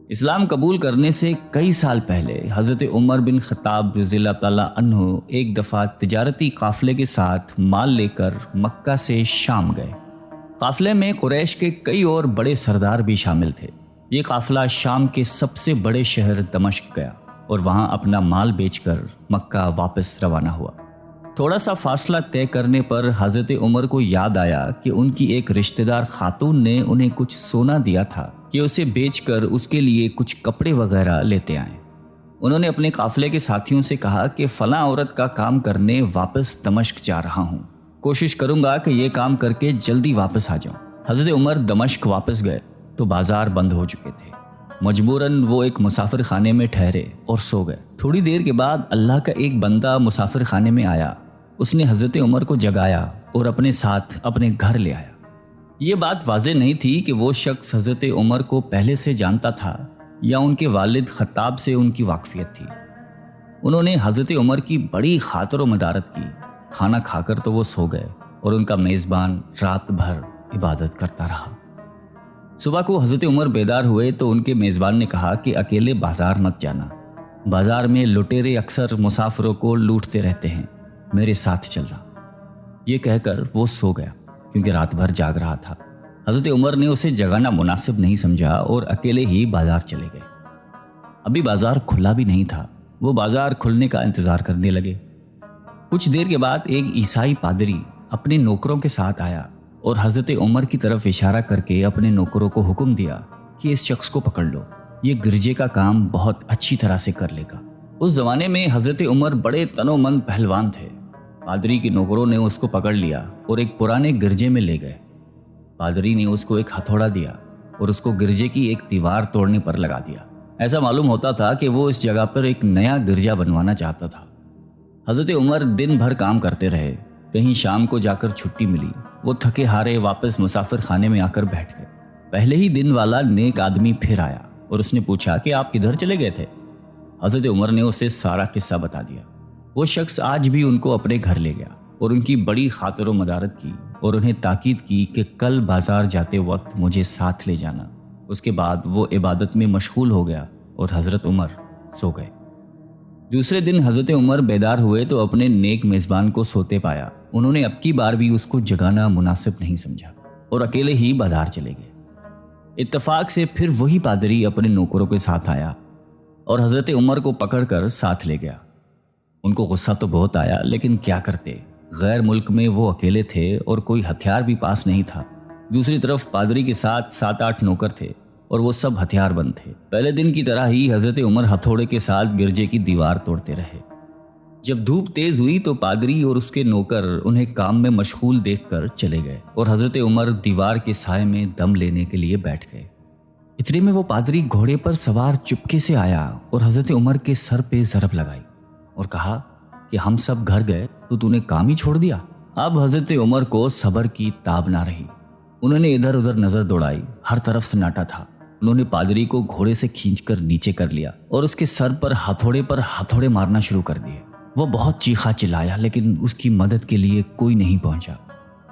اسلام قبول کرنے سے کئی سال پہلے حضرت عمر بن خطاب رضی اللہ تعالیٰ عنہ ایک دفعہ تجارتی قافلے کے ساتھ مال لے کر مکہ سے شام گئے۔ قافلے میں قریش کے کئی اور بڑے سردار بھی شامل تھے۔ یہ قافلہ شام کے سب سے بڑے شہر دمشق گیا اور وہاں اپنا مال بیچ کر مکہ واپس روانہ ہوا۔ تھوڑا سا فاصلہ طے کرنے پر حضرت عمر کو یاد آیا کہ ان کی ایک رشتہ دار خاتون نے انہیں کچھ سونا دیا تھا کہ اسے بیچ کر اس کے لیے کچھ کپڑے وغیرہ لیتے آئیں۔ انہوں نے اپنے قافلے کے ساتھیوں سے کہا کہ فلاں عورت کا کام کرنے واپس دمشق جا رہا ہوں، کوشش کروں گا کہ یہ کام کر کے جلدی واپس آ جاؤں۔ حضرت عمر دمشق واپس گئے تو بازار بند ہو چکے تھے۔ مجبوراً وہ ایک مسافر خانے میں ٹھہرے اور سو گئے۔ تھوڑی دیر کے بعد اللہ کا ایک بندہ مسافر خانے میں آیا۔ اس نے حضرت عمر کو جگایا اور اپنے ساتھ اپنے گھر لے آیا۔ یہ بات واضح نہیں تھی کہ وہ شخص حضرت عمر کو پہلے سے جانتا تھا یا ان کے والد خطاب سے ان کی واقفیت تھی۔ انہوں نے حضرت عمر کی بڑی خاطر و مدارت کی۔ کھانا کھا کر تو وہ سو گئے اور ان کا میزبان رات بھر عبادت کرتا رہا۔ صبح کو حضرت عمر بیدار ہوئے تو ان کے میزبان نے کہا کہ اکیلے بازار مت جانا، بازار میں لٹیرے اکثر مسافروں کو لوٹتے رہتے ہیں، میرے ساتھ چلنا۔ یہ کہہ کر وہ سو گیا کیونکہ رات بھر جاگ رہا تھا۔ حضرت عمر نے اسے جگانا مناسب نہیں سمجھا اور اکیلے ہی بازار چلے گئے۔ ابھی بازار کھلا بھی نہیں تھا، وہ بازار کھلنے کا انتظار کرنے لگے۔ کچھ دیر کے بعد ایک عیسائی پادری اپنے نوکروں کے ساتھ آیا اور حضرت عمر کی طرف اشارہ کر کے اپنے نوکروں کو حکم دیا کہ اس شخص کو پکڑ لو، یہ گرجے کا کام بہت اچھی طرح سے کر لے گا۔ اس زمانے میں حضرت عمر بڑے تنومند پہلوان تھے۔ پادری کے نوکروں نے اس کو پکڑ لیا اور ایک پرانے گرجے میں لے گئے۔ پادری نے اس کو ایک ہتھوڑا دیا اور اس کو گرجے کی ایک دیوار توڑنے پر لگا دیا۔ ایسا معلوم ہوتا تھا کہ وہ اس جگہ پر ایک نیا گرجا بنوانا چاہتا تھا۔ حضرت عمر دن بھر کام کرتے رہے۔ کہیں شام کو جا کر چھٹی ملی، وہ تھکے ہارے واپس مسافر خانے میں آ کر بیٹھ گئے۔ پہلے ہی دن والا نیک آدمی پھر آیا اور اس نے پوچھا کہ آپ کدھر چلے گئے تھے؟ حضرت عمر نے اسے سارا قصہ بتا دیا۔ وہ شخص آج بھی ان کو اپنے گھر لے گیا اور ان کی بڑی خاطر و مدارت کی اور انہیں تاکید کی کہ کل بازار جاتے وقت مجھے ساتھ لے جانا۔ اس کے بعد وہ عبادت میں مشغول ہو گیا اور حضرت عمر سو گئے۔ دوسرے دن حضرت عمر بیدار ہوئے تو اپنے نیک میزبان کو سوتے پایا۔ انہوں نے اب کی بار بھی اس کو جگانا مناسب نہیں سمجھا اور اکیلے ہی بازار چلے گئے۔ اتفاق سے پھر وہی پادری اپنے نوکروں کے ساتھ آیا اور حضرت عمر کو پکڑ کر ساتھ لے گیا۔ ان کو غصہ تو بہت آیا، لیکن کیا کرتے، غیر ملک میں وہ اکیلے تھے اور کوئی ہتھیار بھی پاس نہیں تھا۔ دوسری طرف پادری کے ساتھ 7-8 نوکر تھے اور وہ سب ہتھیار بند تھے۔ پہلے دن کی طرح ہی حضرت عمر ہتھوڑے کے ساتھ گرجے کی دیوار توڑتے رہے۔ جب دھوپ تیز ہوئی تو پادری اور اس کے نوکر انہیں کام میں مشغول دیکھ کر چلے گئے اور حضرت عمر دیوار کے سائے میں دم لینے کے لیے بیٹھ گئے۔ اتنے میں وہ پادری گھوڑے پر سوار چپکے سے آیا اور حضرت عمر کے سر پہ ضرب لگائی اور کہا کہ ہم سب گھر گئے تو نے کام ہی چھوڑ دیا۔ اب حضرت عمر کو صبر کی تاب نہ رہی۔ انہوں نے ادھر ادھر نظر دوڑائی، ہر طرف سناٹا تھا۔ انہوں نے پادری کو گھوڑے سے کھینچ کر نیچے کر لیا اور اس کے سر پر ہتھوڑے مارنا شروع کر دیے۔ وہ بہت چیخا چلایا لیکن اس کی مدد کے لیے کوئی نہیں پہنچا۔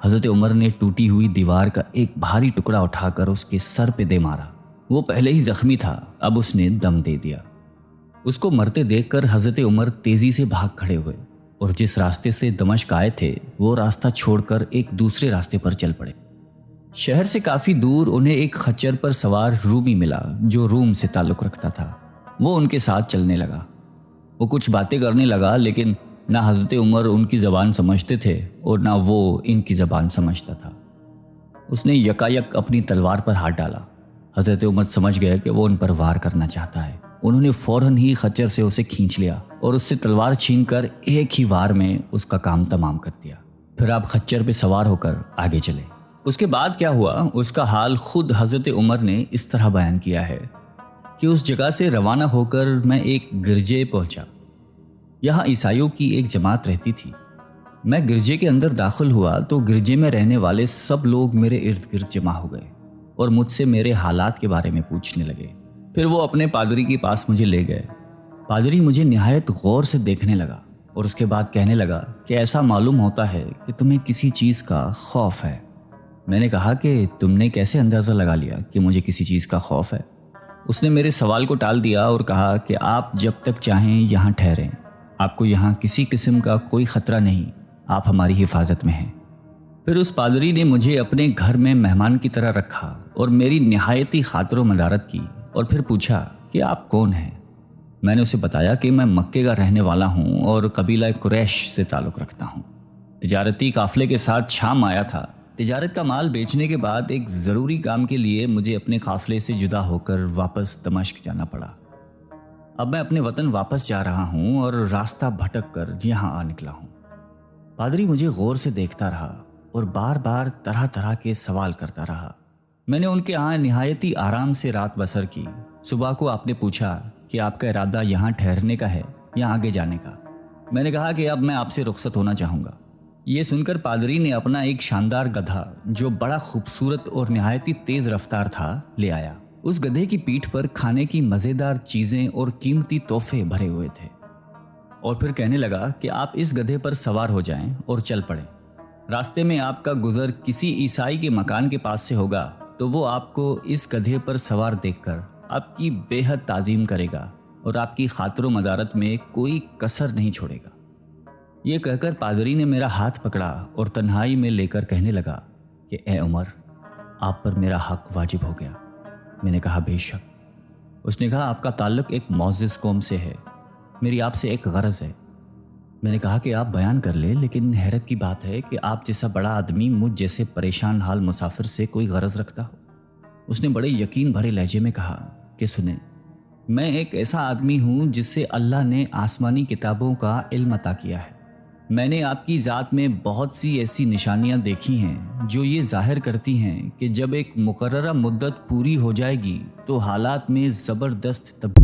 حضرت عمر نے ٹوٹی ہوئی دیوار کا ایک بھاری ٹکڑا اٹھا کر اس کے سر پہ دے مارا۔ وہ پہلے ہی زخمی تھا، اب اس نے دم دے دیا۔ اس کو مرتے دیکھ کر حضرت عمر تیزی سے بھاگ کھڑے ہوئے اور جس راستے سے دمشق آئے تھے وہ راستہ چھوڑ کر ایک دوسرے راستے پر چل پڑے۔ شہر سے کافی دور انہیں ایک خچر پر سوار رومی ملا جو روم سے تعلق رکھتا تھا۔ وہ ان کے ساتھ چلنے لگا۔ وہ کچھ باتیں کرنے لگا لیکن نہ حضرت عمر ان کی زبان سمجھتے تھے اور نہ وہ ان کی زبان سمجھتا تھا۔ اس نے یکایک اپنی تلوار پر ہاتھ ڈالا۔ حضرت عمر سمجھ گئے کہ وہ ان پر وار کرنا چاہتا ہے۔ انہوں نے فوراً ہی خچر سے اسے کھینچ لیا اور اس سے تلوار چھین کر ایک ہی وار میں اس کا کام تمام کر دیا۔ پھر آپ خچر پہ سوار ہو کر آگے چلے۔ اس کے بعد کیا ہوا اس کا حال خود حضرت عمر نے اس طرح بیان کیا ہے کہ اس جگہ سے روانہ ہو کر میں ایک گرجے پہنچا۔ یہاں عیسائیوں کی ایک جماعت رہتی تھی۔ میں گرجے کے اندر داخل ہوا تو گرجے میں رہنے والے سب لوگ میرے ارد گرد جمع ہو گئے اور مجھ سے میرے حالات کے بارے میں پوچھنے لگے۔ پھر وہ اپنے پادری کے پاس مجھے لے گئے۔ پادری مجھے نہایت غور سے دیکھنے لگا اور اس کے بعد کہنے لگا کہ ایسا معلوم ہوتا ہے کہ تمہیں کسی چیز کا خوف ہے۔ میں نے کہا کہ تم نے کیسے اندازہ لگا لیا کہ مجھے کسی چیز کا خوف ہے؟ اس نے میرے سوال کو ٹال دیا اور کہا کہ آپ جب تک چاہیں یہاں ٹھہریں، آپ کو یہاں کسی قسم کا کوئی خطرہ نہیں، آپ ہماری حفاظت میں ہیں۔ پھر اس پادری نے مجھے اپنے گھر میں مہمان کی طرح رکھا اور میری نہایتی خاطر و مدارت کی، اور پھر پوچھا کہ آپ کون ہیں؟ میں نے اسے بتایا کہ میں مکے کا رہنے والا ہوں اور قبیلہ قریش سے تعلق رکھتا ہوں۔ تجارتی قافلے کے ساتھ شام آیا تھا۔ تجارت کا مال بیچنے کے بعد ایک ضروری کام کے لیے مجھے اپنے قافلے سے جدا ہو کر واپس دمشق جانا پڑا۔ اب میں اپنے وطن واپس جا رہا ہوں اور راستہ بھٹک کر یہاں آ نکلا ہوں۔ پادری مجھے غور سے دیکھتا رہا اور بار بار طرح طرح کے سوال کرتا رہا۔ میں نے ان کے ہاں نہایتی آرام سے رات بسر کی۔ صبح کو آپ نے پوچھا کہ آپ کا ارادہ یہاں ٹھہرنے کا ہے یا آگے جانے کا؟ میں نے کہا کہ اب میں آپ سے رخصت ہونا چاہوں گا۔ یہ سن کر پادری نے اپنا ایک شاندار گدھا جو بڑا خوبصورت اور نہایتی تیز رفتار تھا لے آیا۔ اس گدھے کی پیٹھ پر کھانے کی مزیدار چیزیں اور قیمتی تحفے بھرے ہوئے تھے، اور پھر کہنے لگا کہ آپ اس گدھے پر سوار ہو جائیں اور چل پڑیں۔ راستے میں آپ کا گزر کسی عیسائی کے مکان کے پاس سے ہوگا تو وہ آپ کو اس گدھے پر سوار دیکھ کر آپ کی بے حد تعظیم کرے گا اور آپ کی خاطر و مدارت میں کوئی کسر نہیں چھوڑے گا۔ یہ کہہ کر پادری نے میرا ہاتھ پکڑا اور تنہائی میں لے کر کہنے لگا کہ اے عمر، آپ پر میرا حق واجب ہو گیا۔ میں نے کہا بے شک۔ اس نے کہا آپ کا تعلق ایک معزز قوم سے ہے، میری آپ سے ایک غرض ہے۔ میں نے کہا کہ آپ بیان کر لیں، لیکن حیرت کی بات ہے کہ آپ جیسا بڑا آدمی مجھ جیسے پریشان حال مسافر سے کوئی غرض رکھتا ہو۔ اس نے بڑے یقین بھرے لہجے میں کہا کہ سنیں، میں ایک ایسا آدمی ہوں جس سے اللہ نے آسمانی کتابوں کا علم عطا کیا ہے۔ میں نے آپ کی ذات میں بہت سی ایسی نشانیاں دیکھی ہیں جو یہ ظاہر کرتی ہیں کہ جب ایک مقررہ مدت پوری ہو جائے گی تو حالات میں زبردست تبدیلی